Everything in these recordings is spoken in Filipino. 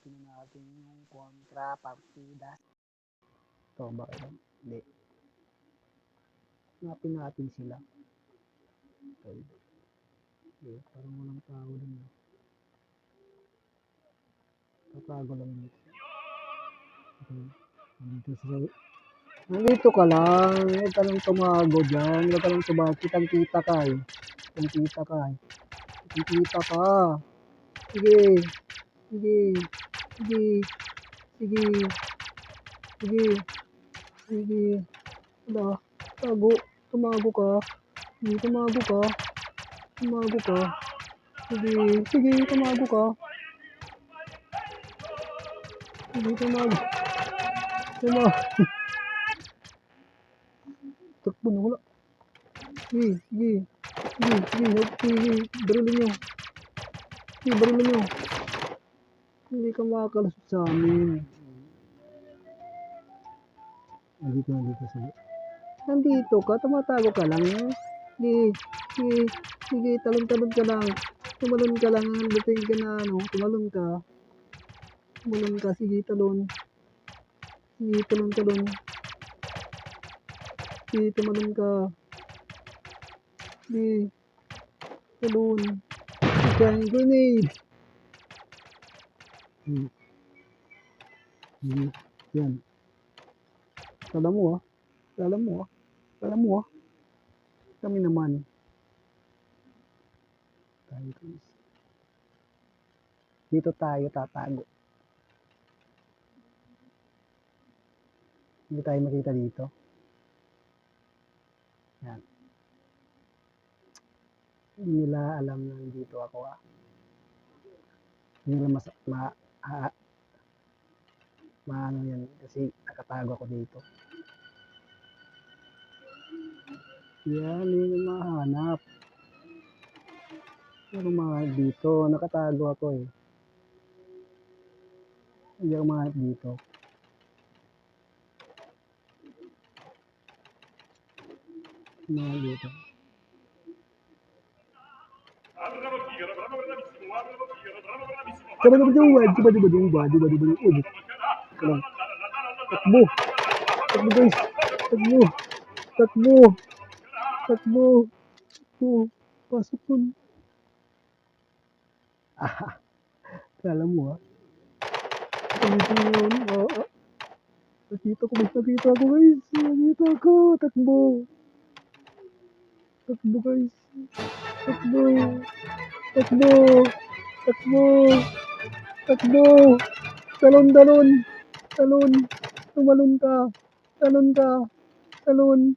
Open na natin yung kontra partidas. Ito, bakit ba? Hindi. Hanapin natin sila. Okay. Okay, parang walang tao din. Tatago lang dito. Okay. Nandito ka lang. Huwag ka lang tumago dyan. Huwag ka lang tumago. Kitang-kita ka eh. Kitang-kita ka eh. Kitang-kita ka. Sige. Sige. Sige. Sige. Sige. Sige. Wala. Tago. Tumago ka. Sige, tumago ka. Tumago ka. Sige. Sige, tumago ka. Sige, tumago. Tumago. Takbo na wala. Sige. Sige. Sige. Sige. Sige. Barilin nyo. Sige, barilin nyo. Hindi ka makakalusot sa amin. Nandito sige. Nandito ka, tumatago ka lang. Sige, sige, sige, talon-talon ka lang. Tumalon ka lang, handating ka na ano, tumalon ka. Tumalon ka, sige, talon. Sige, talon-talon. Sige, tumalon ka. Sige, talon. Sige, grenade. Sige, yan. Kala mo ah. Kala mo ah. Kala mo ah. Kami naman. Dito tayo tatago. Hindi tayo makita dito. Yan. Hindi nila alam na nandito ako ah. Hindi nila maano yan kasi nakatago ako dito. Yan, hindi mahanap. Pero mahanap dito, nakatago ako eh. Hindi ako mahanap dito. Mahanap dito. Takbo. Takbo guys. Takbo. Takbo. Takbo. Takbo. Pasok dun. Kala mo ha. Nakita ko guys. Nakita ko. Takbo. Takbo guys. Takbo. Takbo. Takbo. Takbo. Talon. Talon. Tumalon ka. Talon ka. Talon.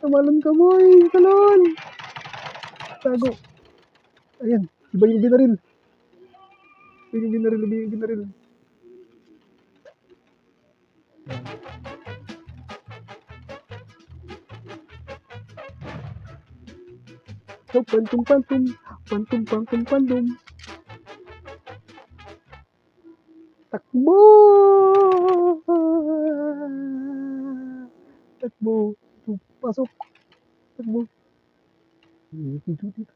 Tumalon ka boy. Talon. Tago. Ayan. Iba yung binaril. Iba yung binaril. So, pantum. Takbo! Takbo. Pasok. Takbo. Dito.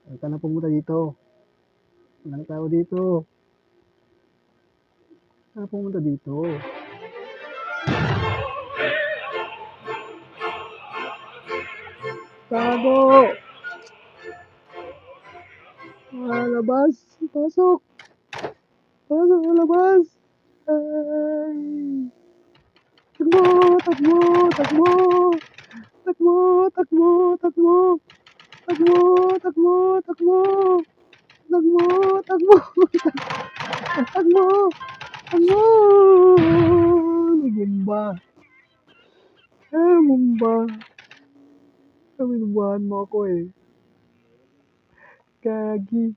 Huwag ka na pumunta dito. Walang tao dito. Huwag ka na pumunta dito. Tago! Labas! Pasok! Pasok! Labas! Ay! Takbo! Lumumba! Lumumbahan mo ako eh. Gagi.